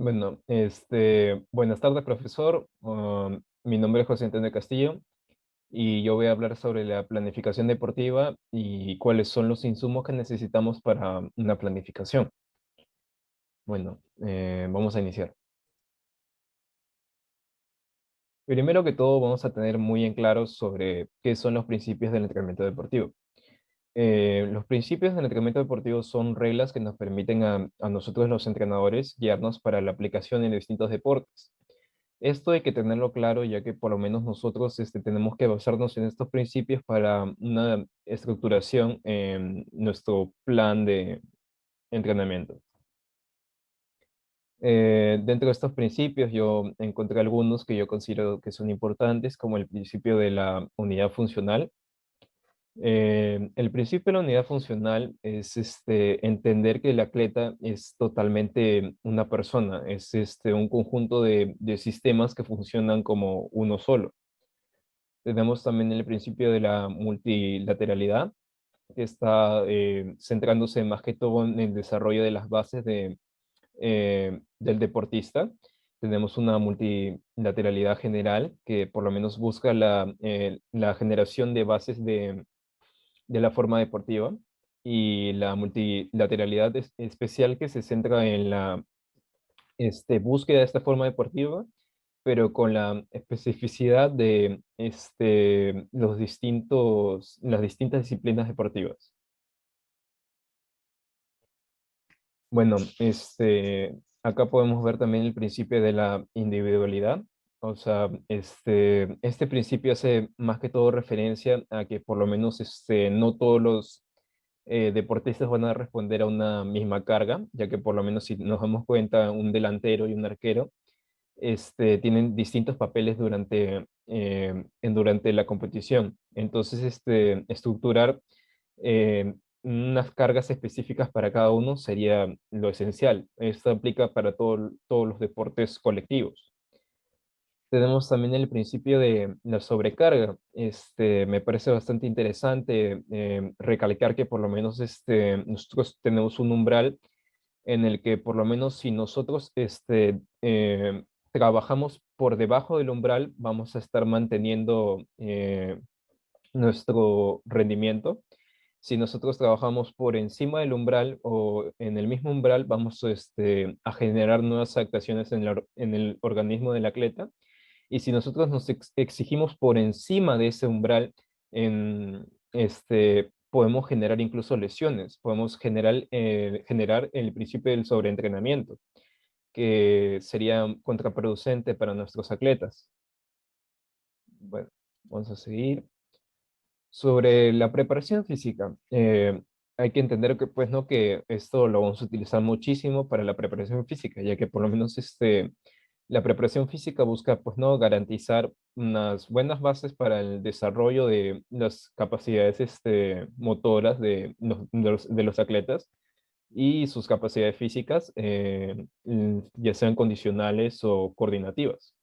Buenas tardes, profesor. Mi nombre es José Antonio Castillo y yo voy a hablar sobre la planificación deportiva y cuáles son los insumos que necesitamos para una planificación. Vamos a iniciar. Primero que todo, vamos a tener muy en claro sobre qué son los principios del entrenamiento deportivo. Los principios del entrenamiento deportivo son reglas que nos permiten a nosotros los entrenadores guiarnos para la aplicación en distintos deportes. Esto hay que tenerlo claro, ya que por lo menos nosotros tenemos que basarnos en estos principios para una estructuración en nuestro plan de entrenamiento. Dentro de estos principios yo encontré algunos que yo considero que son importantes, como el principio de la unidad funcional. El principio de la unidad funcional es entender que el atleta es totalmente una persona, es un conjunto de sistemas que funcionan como uno solo. Tenemos también el principio de la multilateralidad, que está centrándose más que todo en el desarrollo de las bases del deportista. Tenemos una multilateralidad general que por lo menos busca la generación de bases de la forma deportiva, y la multilateralidad especial que se centra en la búsqueda de esta forma deportiva, pero con la especificidad de las distintas disciplinas deportivas. Bueno, acá podemos ver también el principio de la individualidad. O sea, este principio hace más que todo referencia a que por lo menos no todos los deportistas van a responder a una misma carga, ya que por lo menos si nos damos cuenta, un delantero y un arquero tienen distintos papeles durante la competición. Entonces, estructurar eh, unas cargas específicas para cada uno sería lo esencial. Esto aplica para todos los deportes colectivos. Tenemos también el principio de la sobrecarga. Me parece bastante interesante recalcar que por lo menos nosotros tenemos un umbral en el que por lo menos si nosotros trabajamos por debajo del umbral, vamos a estar manteniendo nuestro rendimiento. Si nosotros trabajamos por encima del umbral o en el mismo umbral, vamos a generar nuevas adaptaciones en el organismo del atleta. Y si nosotros nos exigimos por encima de ese umbral, podemos generar incluso lesiones, podemos generar el principio del sobreentrenamiento, que sería contraproducente para nuestros atletas. Bueno, vamos a seguir. Sobre la preparación física, hay que entender que, pues, ¿no? Que esto lo vamos a utilizar muchísimo para la preparación física, ya que por lo menos la preparación física busca, pues, ¿no? Garantizar unas buenas bases para el desarrollo de las capacidades motoras de los atletas y sus capacidades físicas, ya sean condicionales o coordinativas.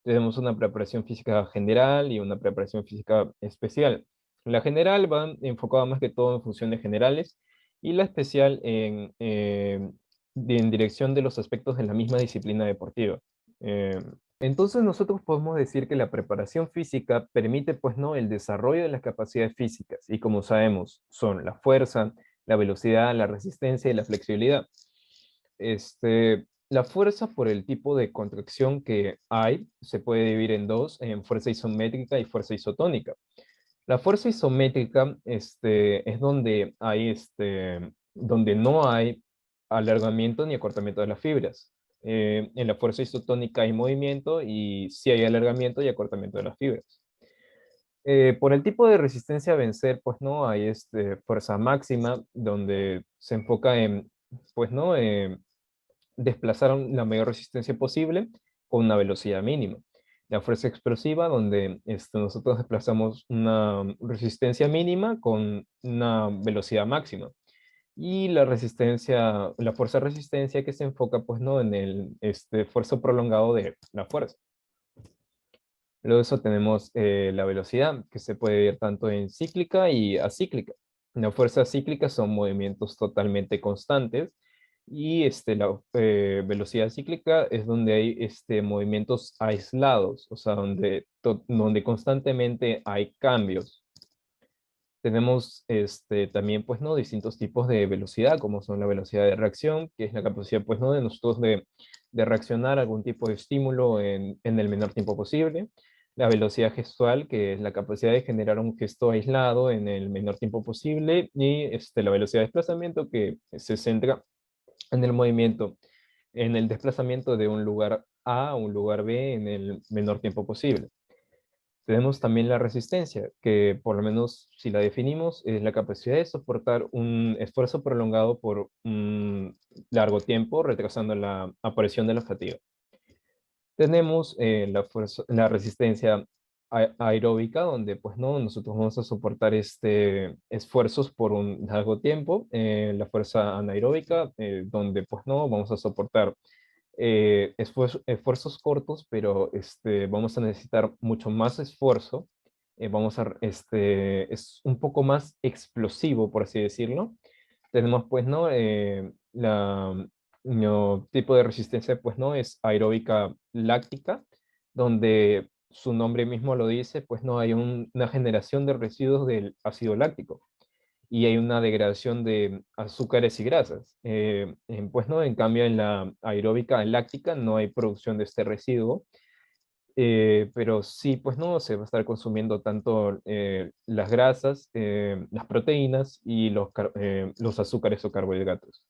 Tenemos una preparación física general y una preparación física especial. La general va enfocada más que todo en funciones generales, y la especial en dirección de los aspectos de la misma disciplina deportiva. Eh, entonces nosotros podemos decir que la preparación física permite, pues, ¿no? El desarrollo de las capacidades físicas, y como sabemos son la fuerza, la velocidad, la resistencia y la flexibilidad. La fuerza, por el tipo de contracción que hay, se puede dividir en dos, en fuerza isométrica y fuerza isotónica. La fuerza isométrica es donde no hay alargamiento ni acortamiento de las fibras. En la fuerza isotónica hay movimiento y sí hay alargamiento y acortamiento de las fibras. Por el tipo de resistencia a vencer, pues no hay fuerza máxima, donde se enfoca en, pues no, desplazar la mayor resistencia posible con una velocidad mínima. La fuerza explosiva, donde nosotros desplazamos una resistencia mínima con una velocidad máxima. Y la fuerza resistencia, que se enfoca, pues, ¿no? En el esfuerzo prolongado de la fuerza. Luego de eso tenemos la velocidad, que se puede ver tanto en cíclica y acíclica. La fuerza cíclica son movimientos totalmente constantes, Y la velocidad cíclica es donde hay movimientos aislados, o sea, donde constantemente hay cambios. Tenemos también, pues, ¿no? Distintos tipos de velocidad, como son la velocidad de reacción, que es la capacidad, pues, ¿no? De nosotros de reaccionar a algún tipo de estímulo en el menor tiempo posible. La velocidad gestual, que es la capacidad de generar un gesto aislado en el menor tiempo posible. Y la velocidad de desplazamiento, que se centra en el movimiento, en el desplazamiento de un lugar A a un lugar B en el menor tiempo posible. Tenemos también la resistencia, que por lo menos si la definimos, es la capacidad de soportar un esfuerzo prolongado por un largo tiempo, retrasando la aparición de la fatiga. Tenemos la resistencia aeróbica, donde pues no, nosotros vamos a soportar esfuerzos por un largo tiempo. La fuerza anaeróbica, donde pues no, vamos a soportar esfuerzos cortos, pero vamos a necesitar mucho más esfuerzo. Es un poco más explosivo, por así decirlo. Tenemos, pues, ¿no? Tipo de resistencia, pues, ¿no? Es aeróbica láctica, donde su nombre mismo lo dice, pues, ¿no? Hay una generación de residuos del ácido láctico y hay una degradación de azúcares y grasas. Pues no, en cambio en la aeróbica láctica no hay producción de este residuo, pero sí, pues no, se va a estar consumiendo tanto las grasas, las proteínas y los azúcares o carbohidratos.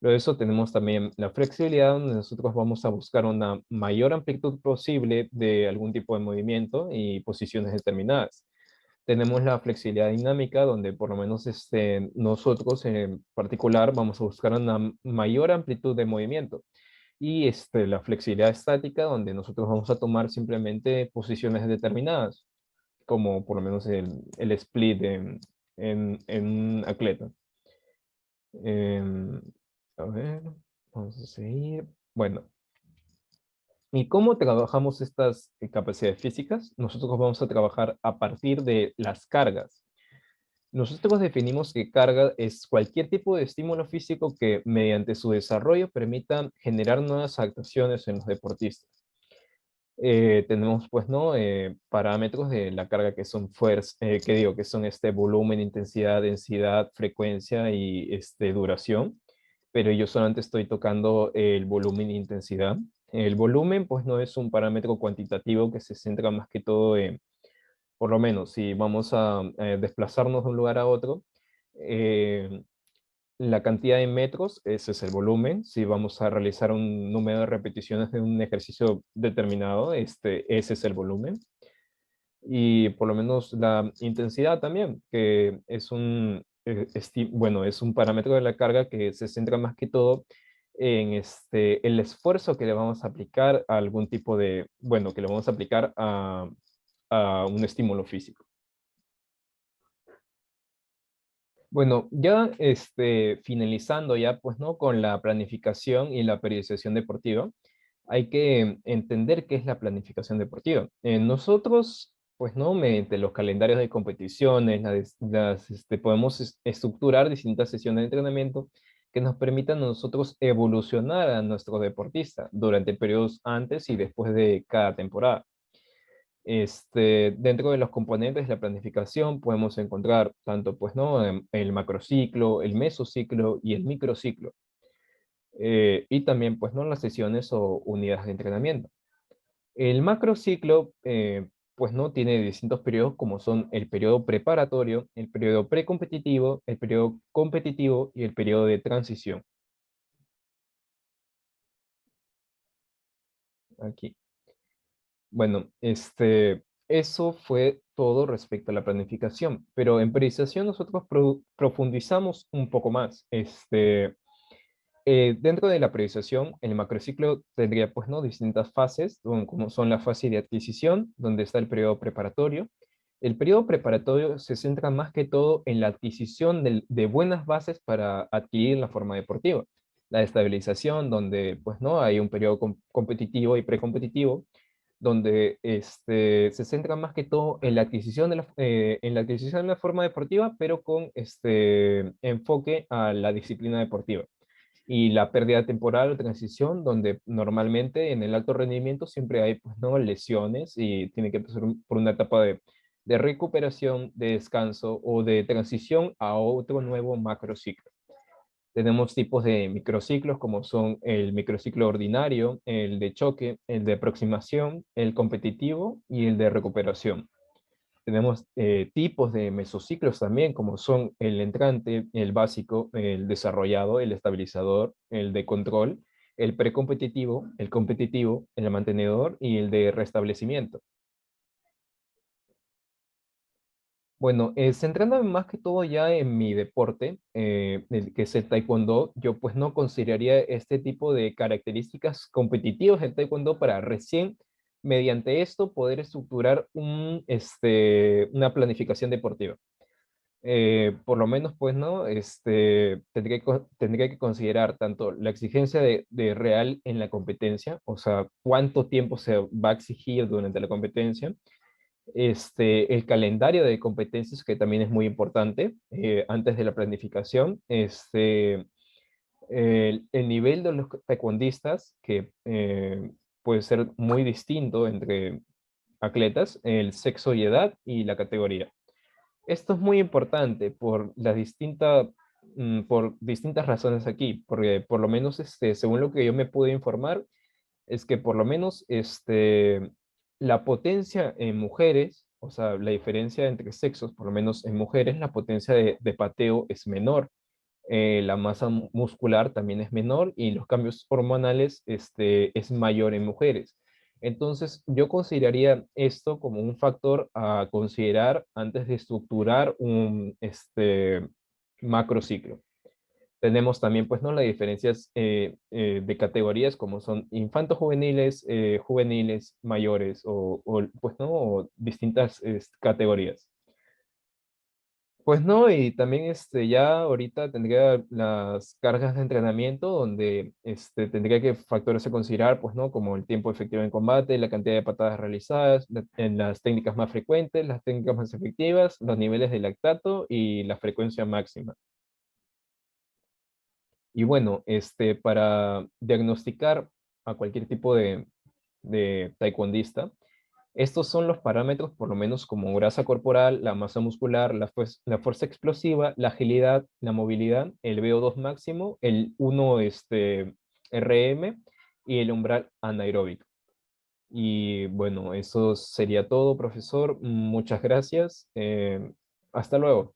Luego de eso tenemos también la flexibilidad, donde nosotros vamos a buscar una mayor amplitud posible de algún tipo de movimiento y posiciones determinadas. Tenemos la flexibilidad dinámica, donde por lo menos nosotros en particular vamos a buscar una mayor amplitud de movimiento. Y la flexibilidad estática, donde nosotros vamos a tomar simplemente posiciones determinadas, como por lo menos el split en un atleta. Em, a ver, vamos a seguir. Bueno, ¿y cómo trabajamos estas capacidades físicas? Nosotros vamos a trabajar a partir de las cargas. Nosotros definimos que carga es cualquier tipo de estímulo físico que mediante su desarrollo permita generar nuevas actuaciones en los deportistas. Tenemos pues no parámetros de la carga que son fuerza, que digo que son volumen, intensidad, densidad, frecuencia y duración, pero yo solamente estoy tocando el volumen e intensidad. El volumen pues no es un parámetro cuantitativo que se centra más que todo en, por lo menos, si vamos a desplazarnos de un lugar a otro, eh, la cantidad de metros, ese es el volumen. Si vamos a realizar un número de repeticiones de un ejercicio determinado, ese es el volumen. Y por lo menos la intensidad también, que es bueno, es un parámetro de la carga que se centra más que todo en el esfuerzo que le vamos a aplicar a algún tipo de, bueno, que le vamos a aplicar a un estímulo físico. Bueno, ya finalizando ya, pues, ¿no? Con la planificación y la periodización deportiva, hay que entender qué es la planificación deportiva. Nosotros, pues, ¿no? Mediante los calendarios de competiciones, podemos estructurar distintas sesiones de entrenamiento que nos permitan a nosotros evolucionar a nuestro deportista durante periodos antes y después de cada temporada. Dentro de los componentes de la planificación podemos encontrar tanto, pues, ¿no? El macrociclo, el mesociclo y el microciclo. Y también, pues, ¿no? Las sesiones o unidades de entrenamiento. El macrociclo, pues, ¿no? Tiene distintos periodos como son el periodo preparatorio, el periodo precompetitivo, el periodo competitivo y el periodo de transición. Aquí. Bueno, eso fue todo respecto a la planificación, pero en priorización nosotros profundizamos un poco más. Dentro de la priorización, el macrociclo tendría, pues, ¿no? Distintas fases, como son la fase de adquisición, donde está el periodo preparatorio. El periodo preparatorio se centra más que todo en la adquisición de buenas bases para adquirir la forma deportiva. La estabilización, donde, pues, ¿no? Hay un periodo competitivo y precompetitivo, donde se centra más que todo en la adquisición en la adquisición de la forma deportiva, pero con enfoque a la disciplina deportiva. y la pérdida temporal o transición, donde normalmente en el alto rendimiento siempre hay, pues, ¿no?, lesiones y tiene que pasar por una etapa de recuperación, de descanso o de transición a otro nuevo macrociclo. Tenemos tipos de microciclos como son el microciclo ordinario, el de choque, el de aproximación, el competitivo y el de recuperación. Tenemos tipos de mesociclos también, como son el entrante, el básico, el desarrollado, el estabilizador, el de control, el precompetitivo, el competitivo, el mantenedor y el de restablecimiento. Bueno, centrándome más que todo ya en mi deporte, que es el taekwondo, yo pues no consideraría este tipo de características competitivas del taekwondo para recién, mediante esto, poder estructurar una planificación deportiva. Por lo menos, pues, ¿no? Tendría que considerar tanto la exigencia de real en la competencia, o sea, cuánto tiempo se va a exigir durante la competencia, el calendario de competencias, que también es muy importante, antes de la planificación, el nivel de los taekwondistas, que puede ser muy distinto entre atletas, el sexo y edad y la categoría. Esto es muy importante por distintas razones aquí, porque por lo menos, según lo que yo me pude informar, es que por lo menos la potencia en mujeres, o sea, la diferencia entre sexos, por lo menos en mujeres, la potencia de pateo es menor, la masa muscular también es menor y los cambios hormonales es mayor en mujeres. Entonces, yo consideraría esto como un factor a considerar antes de estructurar un macrociclo. Tenemos también, pues, ¿no?, las diferencias de categorías como son infanto-juveniles, juveniles, mayores pues, ¿no?, o distintas categorías. Pues no, y también ya ahorita tendría las cargas de entrenamiento donde tendría que factores a considerar, pues no, como el tiempo efectivo en combate, la cantidad de patadas realizadas, en las técnicas más frecuentes, las técnicas más efectivas, los niveles de lactato y la frecuencia máxima. Y bueno, para diagnosticar a cualquier tipo de taekwondista, estos son los parámetros, por lo menos como grasa corporal, la masa muscular, la fuerza explosiva, la agilidad, la movilidad, el VO2 máximo, el 1 RM y el umbral anaeróbico. Y bueno, eso sería todo, profesor. Muchas gracias. Hasta luego.